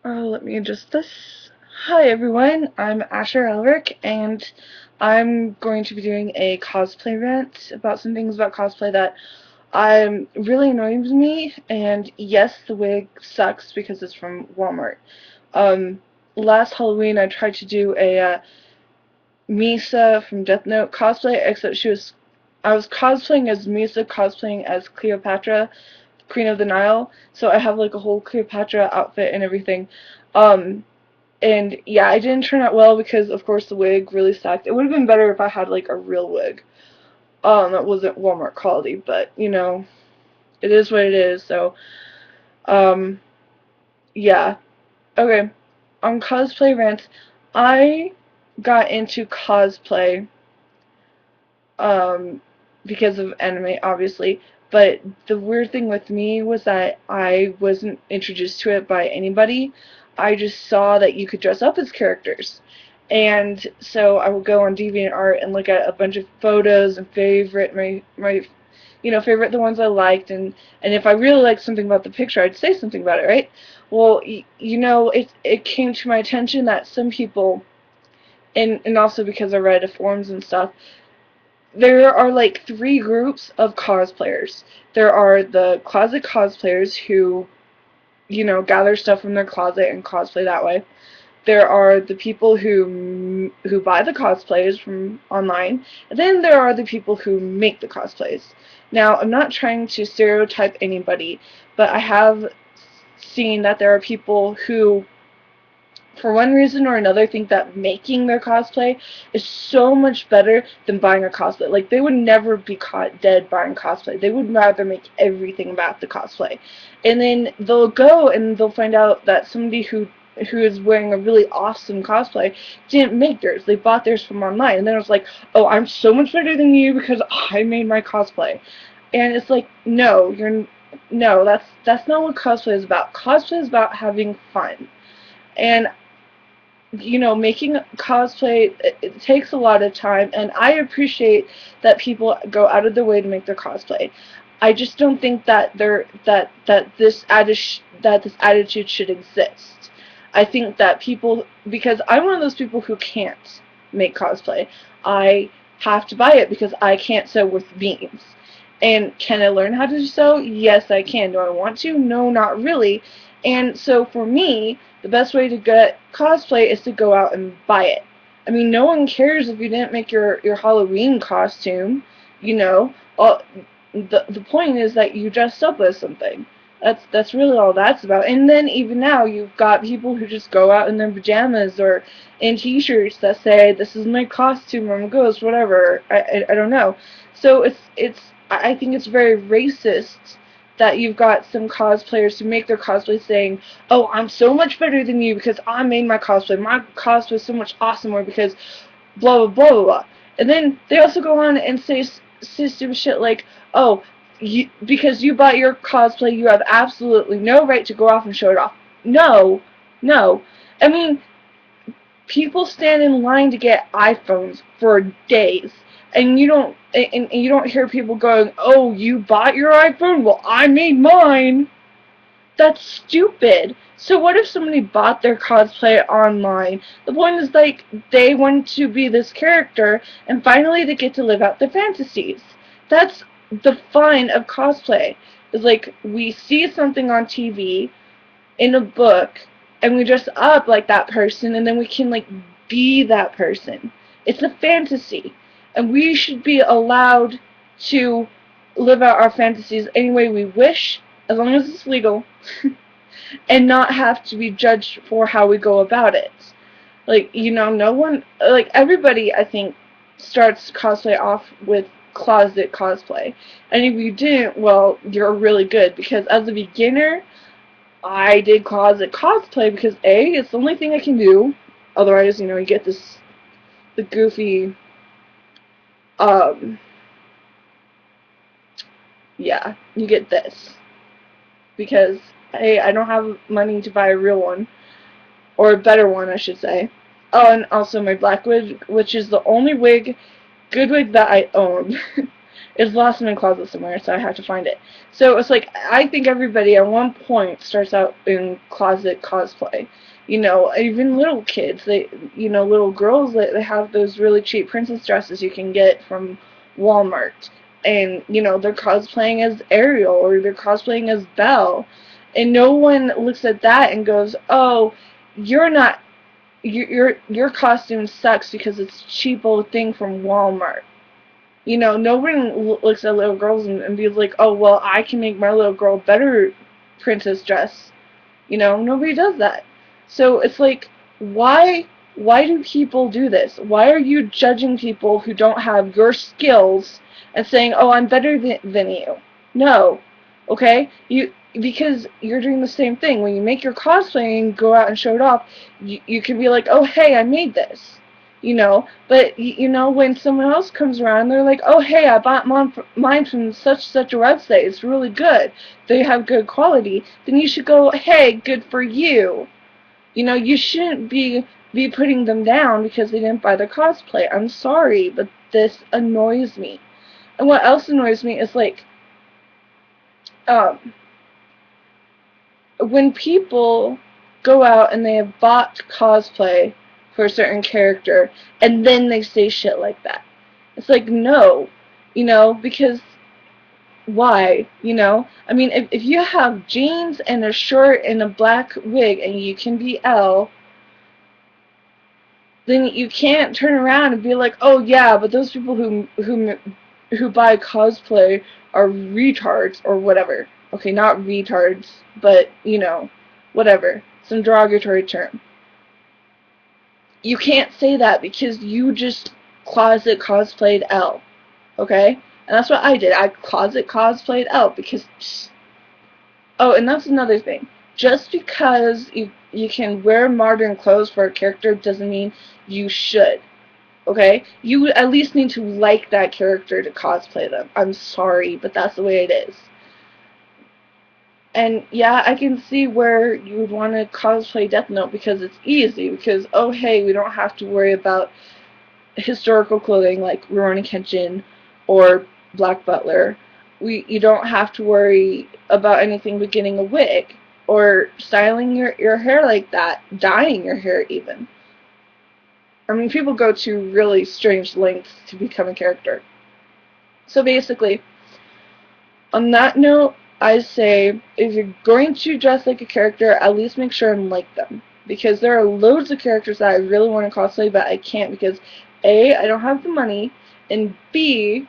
Let me adjust this. Hi everyone, I'm Asher Elric, and I'm going to be doing a cosplay rant about some things about cosplay that really annoys me. And yes, the wig sucks because it's from Walmart. Um, Last Halloween I tried to do a Misa from Death Note cosplay, except I was cosplaying as Misa, cosplaying as Cleopatra, Queen of the Nile. So I have like a whole Cleopatra outfit and everything. Um, and yeah, it didn't turn out well because of course the wig really sucked. It would have been better if I had like a real wig. That wasn't Walmart quality, but you know, it is what it is. So, um, yeah. Okay. On cosplay rants, I got into cosplay um because of anime, obviously. But the weird thing with me was that I wasn't introduced to it by anybody. I just saw that you could dress up as characters. And so I would go on DeviantArt and look at a bunch of photos and favorite my favorite the ones I liked, and if I really liked something about the picture, I'd say something about it, right? Well, it came to my attention that some people, and also because I read the forums and stuff, there are like three groups of cosplayers. There are the closet cosplayers who, gather stuff from their closet and cosplay that way. There are the people who buy the cosplays from online, and then there are the people who make the cosplays. Now, I'm not trying to stereotype anybody, but I have seen that there are people who, for one reason or another, think that making their cosplay is so much better than buying a cosplay. Like, they would never be caught dead buying cosplay. They would rather make everything about the cosplay. And then they'll go and they'll find out that somebody who is wearing a really awesome cosplay didn't make theirs. They bought theirs from online. And then it was like, oh, I'm so much better than you because I made my cosplay. And it's like, no, that's not what cosplay is about. Cosplay is about having fun. And making cosplay, it takes a lot of time, and I appreciate that people go out of their way to make their cosplay. I just don't think that this attitude should exist. I think that people, because I'm one of those people who can't make cosplay. I have to buy it because I can't sew with beams. And can I learn how to sew? Yes, I can. Do I want to? No, not really. And so for me, the best way to get cosplay is to go out and buy it. I mean, no one cares if you didn't make your Halloween costume, you know. The point is that you dressed up as something. That's really all that's about. And then even now, you've got people who just go out in their pajamas or in t-shirts that say, "This is my costume," or "I'm a ghost," whatever. I don't know. So I think it's very racist that you've got some cosplayers who make their cosplay saying, "Oh, I'm so much better than you because I made my cosplay. My cosplay is so much awesomer because blah blah blah blah blah." And then they also go on and say stupid shit like, "Oh, because you bought your cosplay, you have absolutely no right to go off and show it off." No, no. I mean, people stand in line to get iPhones for days, and you don't hear people going, "Oh, you bought your iPhone? Well, I made mine." That's stupid. So what if somebody bought their cosplay online? The point is, like, they want to be this character, and finally they get to live out their fantasies. That's the fun of cosplay. Is like, we see something on TV, in a book, and we dress up like that person, and then we can like be that person. It's a fantasy, and we should be allowed to live out our fantasies any way we wish, as long as it's legal, and not have to be judged for how we go about it. Like, no one, like, everybody, I think, starts cosplay off with closet cosplay. And if you didn't, well, you're really good, because as a beginner, I did closet cosplay because A, it's the only thing I can do. Otherwise, you get the goofy, um, yeah, you get this. Because A, I don't have money to buy a real one. Or a better one, I should say. Oh, and also my black wig, which is the only good wig that I own. It's lost in my closet somewhere, so I have to find it. So it's like, I think everybody at one point starts out in closet cosplay. You know, even little kids, little girls, they have those really cheap princess dresses you can get from Walmart. And, they're cosplaying as Ariel, or they're cosplaying as Belle. And no one looks at that and goes, oh, you're not, your costume sucks because it's a cheap old thing from Walmart. Nobody looks at little girls and be like, oh, well, I can make my little girl a better princess dress. Nobody does that. So it's like, why do people do this? Why are you judging people who don't have your skills and saying, oh, I'm better than you? No. Okay? Because you're doing the same thing. When you make your cosplay and go out and show it off, you can be like, oh, hey, I made this. But when someone else comes around, they're like, oh, hey, I bought mine from such a website, it's really good, they have good quality, then you should go, hey, good for you. You shouldn't be putting them down because they didn't buy their cosplay. I'm sorry, but this annoys me. And what else annoys me is, like, when people go out and they have bought cosplay for a certain character, and then they say shit like that. It's like, no, because why, I mean, if you have jeans and a shirt and a black wig and you can be Elle, then you can't turn around and be like, oh yeah, but those people who buy cosplay are retards, or whatever. Okay, not retards, but, whatever. Some derogatory term. You can't say that because you just closet cosplayed Elle, okay? And that's what I did. I closet cosplayed Elle because... Oh, and that's another thing. Just because you can wear modern clothes for a character doesn't mean you should, okay? You at least need to like that character to cosplay them. I'm sorry, but that's the way it is. And yeah, I can see where you would want to cosplay Death Note because it's easy. Because, oh hey, we don't have to worry about historical clothing like Rurouni Kenshin or Black Butler. You don't have to worry about anything but getting a wig or styling your hair like that, dyeing your hair even. I mean, people go to really strange lengths to become a character. So basically, on that note, I say, if you're going to dress like a character, at least make sure and like them. Because there are loads of characters that I really want to cosplay, but I can't because, A, I don't have the money, and B,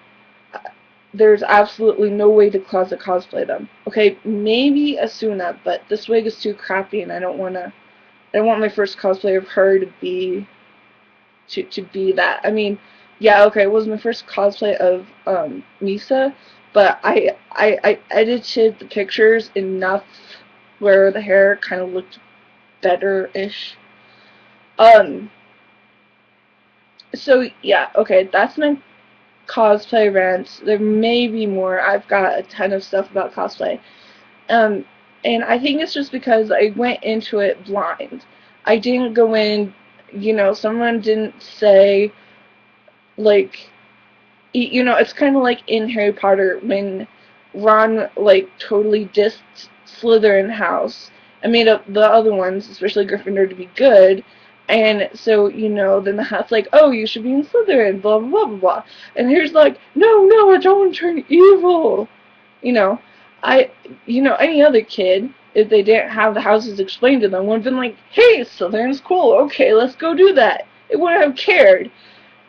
there's absolutely no way to closet cosplay them. Okay, maybe Asuna, but this wig is too crappy, and I don't want my first cosplay of her to be that. I mean, yeah, okay, it was my first cosplay of Misa, but I edited the pictures enough where the hair kind of looked better-ish. So yeah, okay, that's my cosplay rant. There may be more. I've got a ton of stuff about cosplay. And I think it's just because I went into it blind. I didn't go in, someone didn't say, like, it's kind of like in Harry Potter when Ron, like, totally dissed Slytherin house and made up the other ones, especially Gryffindor, to be good. And so, then the house like, oh, you should be in Slytherin, blah, blah, blah, blah, blah. And here's like, no, I don't want to turn evil. Any other kid, if they didn't have the houses explained to them, would have been like, hey, Slytherin's cool, okay, let's go do that. It wouldn't have cared.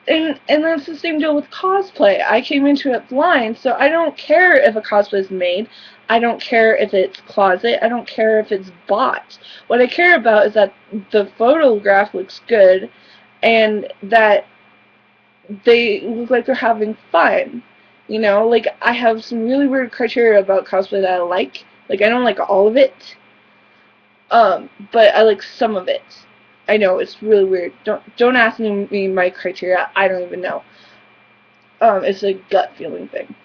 And that's the same deal with cosplay. I came into it blind, so I don't care if a cosplay is made. I don't care if it's closet. I don't care if it's bought. What I care about is that the photograph looks good and that they look like they're having fun. Like, I have some really weird criteria about cosplay that I like. Like, I don't like all of it, but I like some of it. I know, it's really weird. Don't ask me my criteria. I don't even know. It's a gut feeling thing.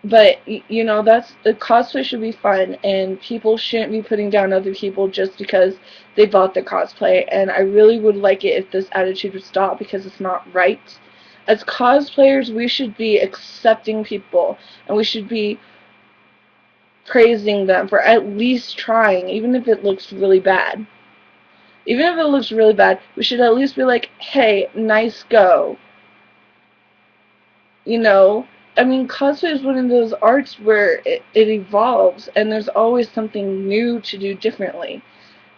But, that's, the cosplay should be fun, and people shouldn't be putting down other people just because they bought the cosplay, and I really would like it if this attitude would stop because it's not right. As cosplayers, we should be accepting people, and we should be praising them for at least trying, even if it looks really bad. Even if it looks really bad, we should at least be like, hey, nice go. You know? I mean, cosplay is one of those arts where it evolves, and there's always something new to do differently.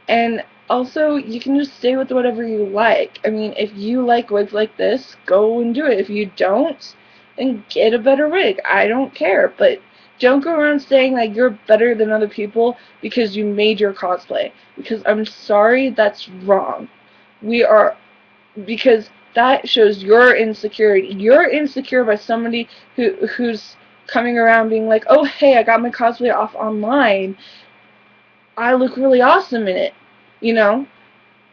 And also, you can just stay with whatever you like. I mean, if you like wigs like this, go and do it. If you don't, then get a better wig. I don't care. But don't go around saying that you're better than other people because you made your cosplay. Because I'm sorry, that's wrong. Because that shows your insecurity. You're insecure by somebody who's coming around being like, oh, hey, I got my cosplay off online. I look really awesome in it. You know?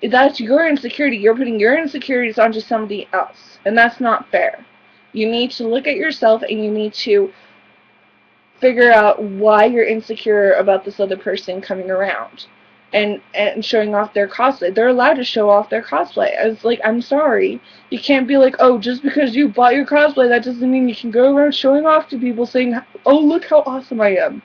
That's your insecurity. You're putting your insecurities onto somebody else. And that's not fair. You need to look at yourself and you need to figure out why you're insecure about this other person coming around and showing off their cosplay. They're allowed to show off their cosplay. I was like, I'm sorry. You can't be like, oh, just because you bought your cosplay, that doesn't mean you can go around showing off to people saying, oh, look how awesome I am.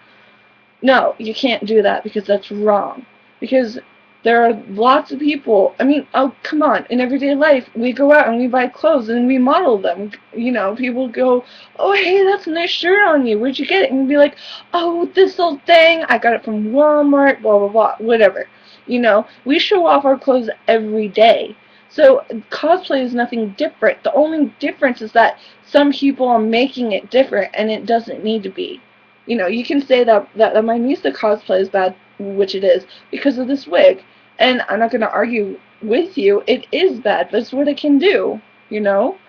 No, you can't do that because that's wrong. Because there are lots of people, I mean, oh, come on, in everyday life, we go out and we buy clothes and we model them. You know, people go, oh, hey, that's a nice shirt on you. Where'd you get it? And be like, oh, this old thing, I got it from Walmart, blah, blah, blah, whatever. You know, we show off our clothes every day. So cosplay is nothing different. The only difference is that some people are making it different and it doesn't need to be. You know, you can say that my niece that cosplay is bad, which it is, because of this wig. And I'm not going to argue with you. It is bad, but it's what it can do, you know?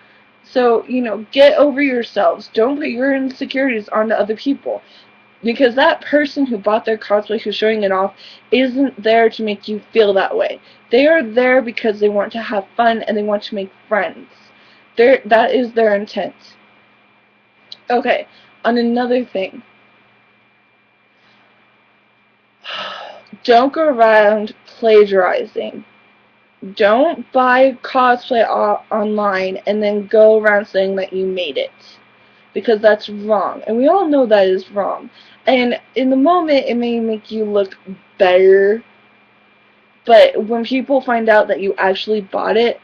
So, you know, get over yourselves. Don't put your insecurities onto other people. Because that person who bought their cosplay, who's showing it off, isn't there to make you feel that way. They are there because they want to have fun and they want to make friends. That is their intent. Okay, on another thing. Don't go around plagiarizing. Don't buy cosplay online and then go around saying that you made it. Because that's wrong. And we all know that is wrong. And in the moment, it may make you look better. But when people find out that you actually bought it,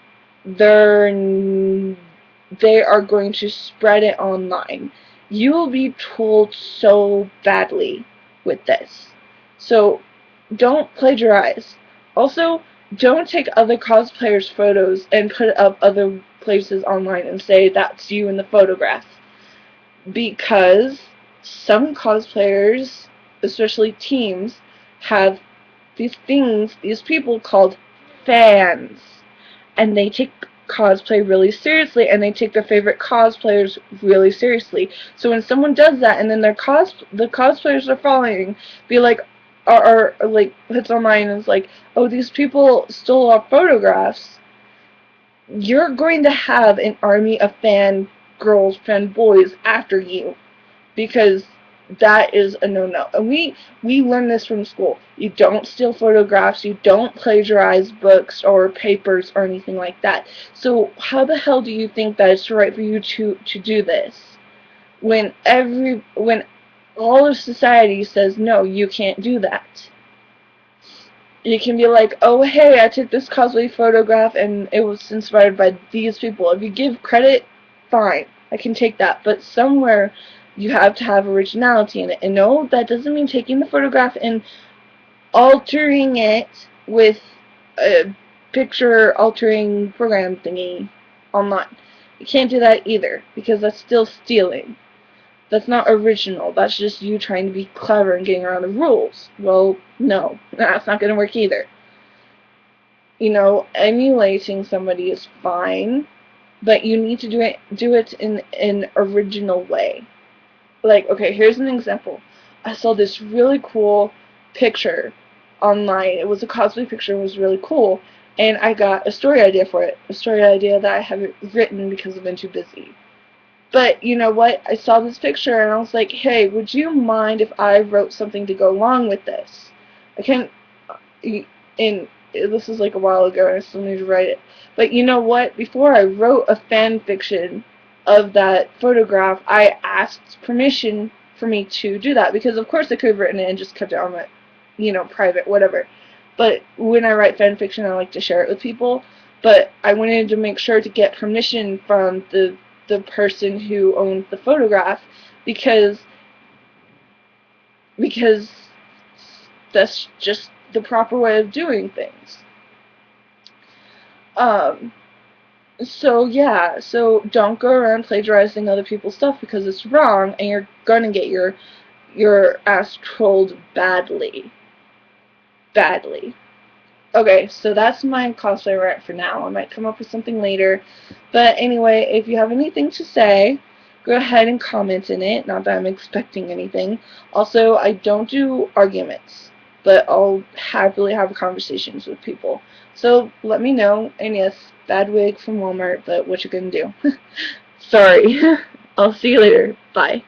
they are going to spread it online. You will be trolled so badly with this. So, don't plagiarize. Also, don't take other cosplayers' photos and put it up other places online and say that's you in the photograph. Because some cosplayers, especially teams, have these people called fans. And they take cosplay really seriously, and they take their favorite cosplayers really seriously. So when someone does that, and then the cosplayers are following, be like, or like hits online and is like, oh, these people stole our photographs, you're going to have an army of fan girls, fan boys after you, because that is a no-no. And we learn this from school. You don't steal photographs, you don't plagiarize books or papers or anything like that. So how the hell do you think that it's right for you to do this? When all of society says, no, you can't do that. You can be like, oh, hey, I took this cosplay photograph and it was inspired by these people. If you give credit, fine, I can take that. But somewhere you have to have originality in it. And no, that doesn't mean taking the photograph and altering it with a picture-altering program thingy online. You can't do that either, because that's still stealing. That's not original. That's just you trying to be clever and getting around the rules. Well, no, that's not going to work either. You know, emulating somebody is fine, but you need to do it in an original way. Like, okay, here's an example. I saw this really cool picture online. It was a cosplay picture. It was really cool. And I got a story idea for it. A story idea that I haven't written because I've been too busy. But, you know what? I saw this picture and I was like, hey, would you mind if I wrote something to go along with this? I can't, this was like a while ago and I still need to write it. But you know what? Before I wrote a fan fiction of that photograph, I asked permission for me to do that, because of course I could have written it and just kept it on my, private, whatever. But when I write fan fiction, I like to share it with people. But I wanted to make sure to get permission from the person who owned the photograph, because because that's just the proper way of doing things. Um, so yeah, so don't go around plagiarizing other people's stuff, because it's wrong and you're gonna get your ass trolled badly. Badly. Okay, so that's my cosplay rant for now. I might come up with something later. But anyway, if you have anything to say, go ahead and comment in it. Not that I'm expecting anything. Also, I don't do arguments, but I'll happily have conversations with people. So let me know. And yes, bad wig from Walmart, but what you gonna do? Sorry. I'll see you later. Bye.